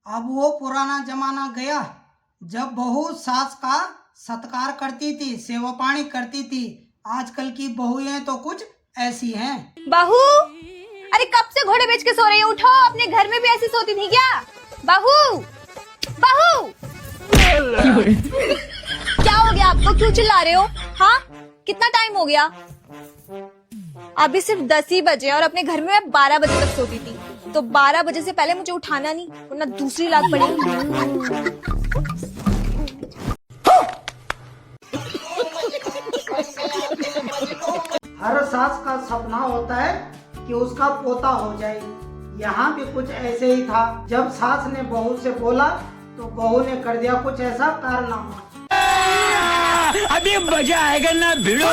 अब वो पुराना जमाना गया जब बहू सास का सत्कार करती थी, सेवा पानी करती थी। आजकल की बहुएं तो कुछ ऐसी हैं। बहू, अरे कब से घोड़े बेच के सो रही हो? उठो, अपने घर में भी ऐसी सोती थी क्या? बहू, बहू, क्या हो गया आपको? क्यों चिल्ला रहे हो? हाँ, कितना टाइम हो गया? अभी सिर्फ 10 ही बजे और अपने घर में मैं 12 बजे तक सोती थी। तो 12 बजे से पहले मुझे उठाना नहीं, वरना दूसरी लात पड़ेगी। हर सास का सपना होता है कि उसका पोता हो जाए। यहाँ भी कुछ ऐसे ही था। जब सास ने बहू से बोला तो बहू ने कर दिया कुछ ऐसा कारनामा। अभी मजा आएगा ना भिड़ो।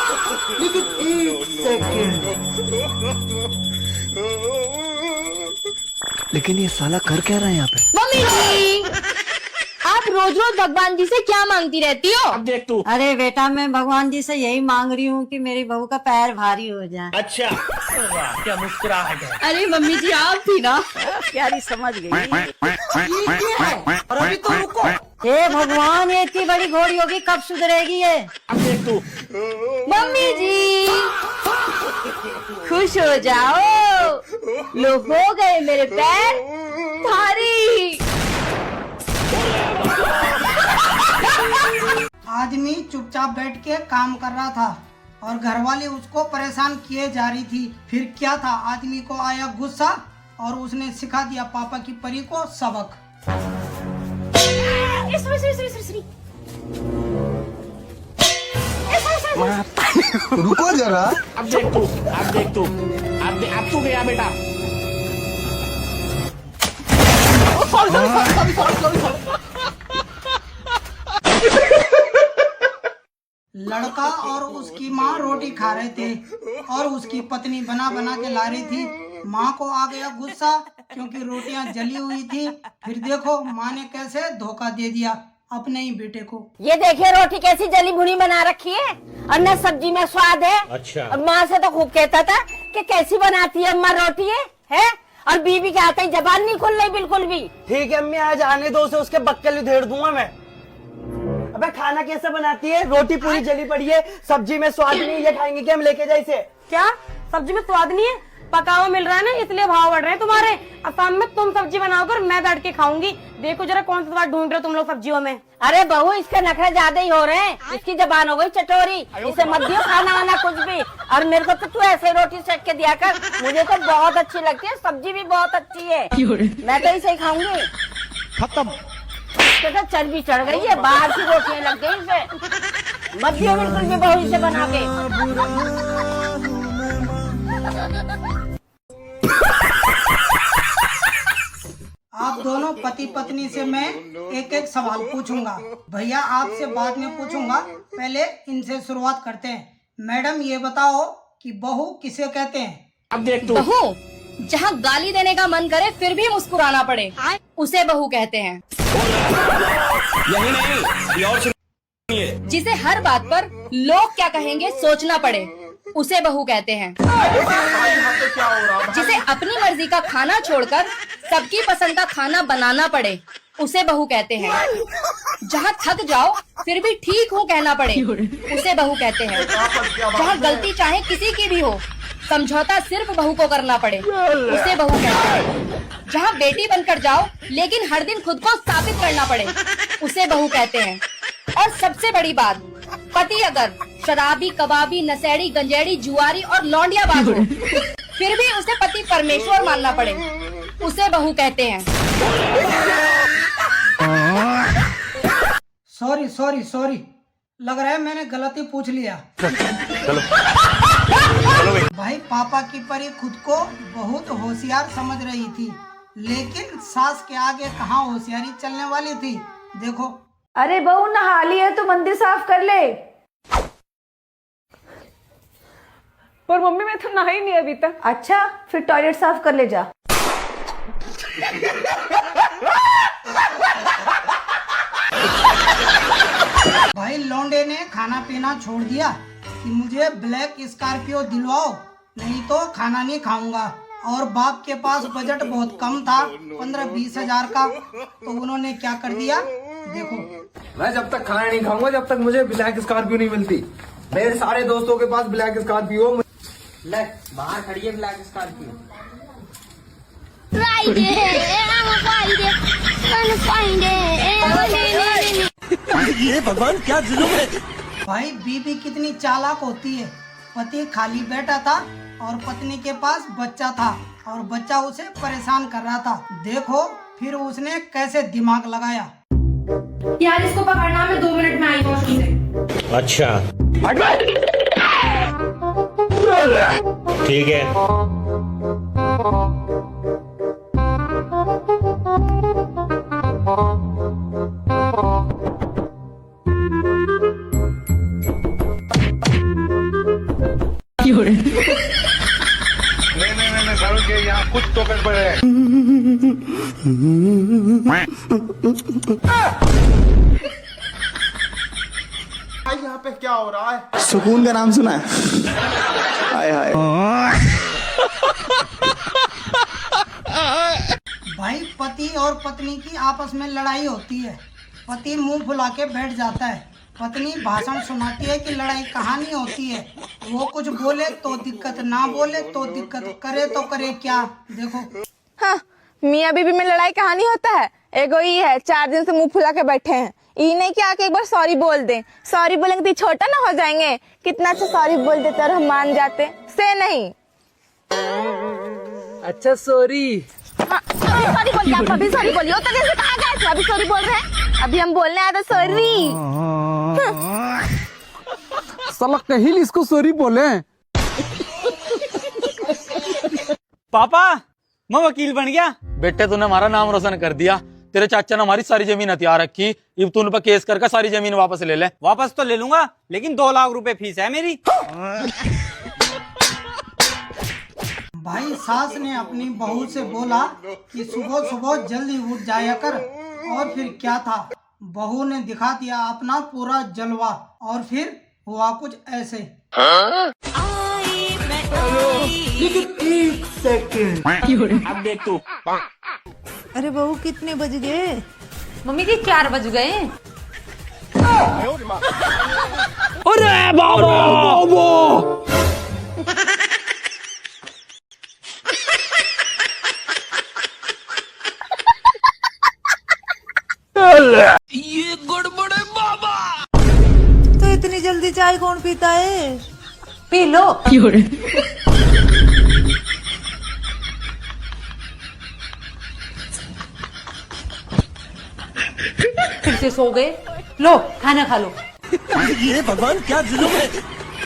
लेकिन ये साला कर क्या रहा है यहाँ पे? मम्मी जी, आप रोज रोज भगवान जी से क्या मांगती रहती हो? अब देख तू। अरे बेटा, मैं भगवान जी से यही मांग रही हूँ कि मेरी बहू का पैर भारी हो जाए। अच्छा, वाह, क्या मुस्कुराहट है। अरे मम्मी जी, आप थी ना? प्यारी समझ गई। और अभी तो रुको। हे भगवान, ये इतनी बड़ी घोड़ी होगी, कब सुधरेगी ये? अब देख तू। मम्मी जी, खुश हो जाओ, लो हो गए मेरे पैर भारी। आदमी चुपचाप बैठ के काम कर रहा था और घरवाली उसको परेशान किए जा रही थी। फिर क्या था, आदमी को आया गुस्सा और उसने सिखा दिया पापा की परी को सबक। रुको जरा। अब देख तू, अब देख तू, अब तू गया बेटा। लड़का और उसकी माँ रोटी खा रहे थे और उसकी पत्नी बना बना के ला रही थी। माँ को आ गया गुस्सा क्योंकि रोटियां जली हुई थी। फिर देखो माँ ने कैसे धोखा दे दिया अपने ही बेटे को। ये देखिए रोटी कैसी जली भुनी बना रखी है और न सब्जी में स्वाद है। अच्छा। और माँ से तो खूब कहता था कि कैसी बनाती है अम्मा रोटी है? और बीवी के आते ही जबान नहीं खुल रही बिल्कुल भी। ठीक है अम्मी, आज आने दो उसे, उसके बक्कल उधेड़ दूंगा मैं। अबे खाना कैसे बनाती है? रोटी पूरी जली पड़ी है, सब्जी में स्वाद नहीं, ये खाएंगे क्या हम? लेके जाए इसे। क्या सब्जी में स्वाद नहीं है? पका हुआ मिल रहा है ना, इसलिए भाव बढ़ रहे हैं तुम्हारे। असम में तुम सब्जी बनाओगे और मैं बैठ के खाऊंगी। देखो जरा कौन सा स्वाद ढूंढ रहे हो तुम लोग सब्जियों में। अरे बहू, इसके नखरे ज्यादा ही हो रहे हैं। इसकी जबान हो गई चटोरी, इसे मत दियो खाना वाना कुछ भी। और मेरे को तो तू ऐसे रोटी सेक के दिया कर, मुझे तो बहुत अच्छी लगती है, सब्जी भी बहुत अच्छी है, मैं तो इसे ही खाऊंगी। खत्म। तो चर्बी चढ़ गई है, बाहर की रोटियां लग गई इसे। मत दियो बिल्कुल भी बहू इसे बना के। आप दोनों पति पत्नी से मैं एक एक सवाल पूछूंगा। भैया आपसे बाद में पूछूंगा, पहले इनसे शुरुआत करते हैं। मैडम ये बताओ कि बहू किसे कहते हैं? अब देख तू। बहू, जहाँ गाली देने का मन करे फिर भी मुस्कुराना पड़े, उसे बहू कहते हैं। यही नहीं, ये और सुनिए। जिसे हर बात पर लोग क्या कहेंगे सोचना पड़े, उसे बहू कहते हैं। जिसे अपनी मर्जी का खाना छोड़कर सबकी पसंद का खाना बनाना पड़े, उसे बहू कहते हैं। जहाँ थक जाओ फिर भी ठीक हो कहना पड़े, उसे बहू कहते हैं। जहाँ गलती चाहे किसी की भी हो, समझौता सिर्फ बहू को करना पड़े, उसे बहू कहते हैं। जहाँ बेटी बनकर जाओ लेकिन हर दिन खुद को साबित करना पड़े, उसे बहू कहते हैं। और सबसे बड़ी बात, पति अगर शराबी, कबाबी, नशेड़ी, गंजेड़ी, जुआरी और लौंडियाबाज हो, फिर भी उसे पति परमेश्वर मानना पड़े, उसे बहू कहते हैं। सॉरी सॉरी सॉरी, लग रहा है मैंने गलती पूछ लिया। भाई पापा की परी खुद को बहुत होशियार समझ रही थी, लेकिन सास के आगे कहाँ होशियारी चलने वाली थी। देखो। अरे बहू, नहा ली है तो मंदिर साफ कर ले। पर मम्मी मैं तो नहाई नहीं अभी तक। अच्छा, फिर टॉयलेट साफ कर ले जा। भाई लौंडे ने खाना पीना छोड़ दिया कि मुझे ब्लैक स्कॉर्पियो दिलवाओ, नहीं तो खाना नहीं खाऊंगा। और बाप के पास बजट बहुत कम था, 15-20 हजार का, तो उन्होंने क्या कर दिया देखो। मैं जब तक खाना नहीं खाऊंगा जब तक मुझे ब्लैक स्कॉर्पियो नहीं मिलती। मेरे सारे दोस्तों के पास ब्लैक स्कॉर्पियो, ले बाहर खड़ी है ब्लैक स्कॉर्पियो। ये भगवान क्या जुल्म है। भाई बीबी कितनी चालाक होती है। पति खाली बैठा था और पत्नी के पास बच्चा था और बच्चा उसे परेशान कर रहा था। देखो फिर उसने कैसे दिमाग लगाया। यार इसको पकड़ना, मैं 2 मिनट में आई वॉशरूम से। अच्छा ठीक है। नहीं करो के यहाँ कुछ तो गड़बड़ है। यहाँ पे क्या हो रहा है? सुकून का नाम सुना है? हाय हाय। भाई पति और पत्नी की आपस में लड़ाई होती है। पति मुंह फुला के बैठ जाता है, पत्नी भाषण सुनाती है कि लड़ाई कहानी होती है। वो कुछ बोले तो दिक्कत, ना बोले तो दिक्कत, करे तो करे क्या। देखो हाँ, मियाँ बीबी में लड़ाई कहानी होता है। एगो ये है 4 दिन से मुंह फुला के बैठे हैं, ये नहीं कि आके एक बार सॉरी बोल दें। सॉरी बोलेंगे तो छोटा ना हो जाएंगे। कितना अच्छा सॉरी बोल देते और हम मान जाते से नहीं। अच्छा सॉरी। हाँ, अभी सॉरी बोलिए, आप अभी सॉरी बोलिए। उतना देर से कहाँ गए थे? अभी सॉरी बोल रहे हैं, अभी हम बोलने आए थे सॉरी। साला कहीं इसको सॉरी बोले। पापा मैं वकील बन गया। बेटे तूने हमारा नाम रोशन कर दिया। तेरे चाचा ने हमारी सारी जमीन हथियार रखी, अब तू उन पर केस करके सारी जमीन वापस ले ले। वापस तो ले लूंगा, लेकिन 2 लाख रुपए फीस है मेरी। भाई सास ने अपनी बहू से बोला कि सुबह सुबह जल्दी उठ जाया कर, और फिर क्या था, बहू ने दिखा दिया अपना पूरा जलवा, और फिर हुआ कुछ ऐसे। अब देख तू। अरे बहू कितने बज गए? मम्मी जी 4 बज गए। अरे बाबा। ये गड़बड़ है बाबा। तो इतनी जल्दी चाय कौन पीता है? P low. फिर से सो गए। लो खाना खा लो। ये भगवान क्या जुल्म है।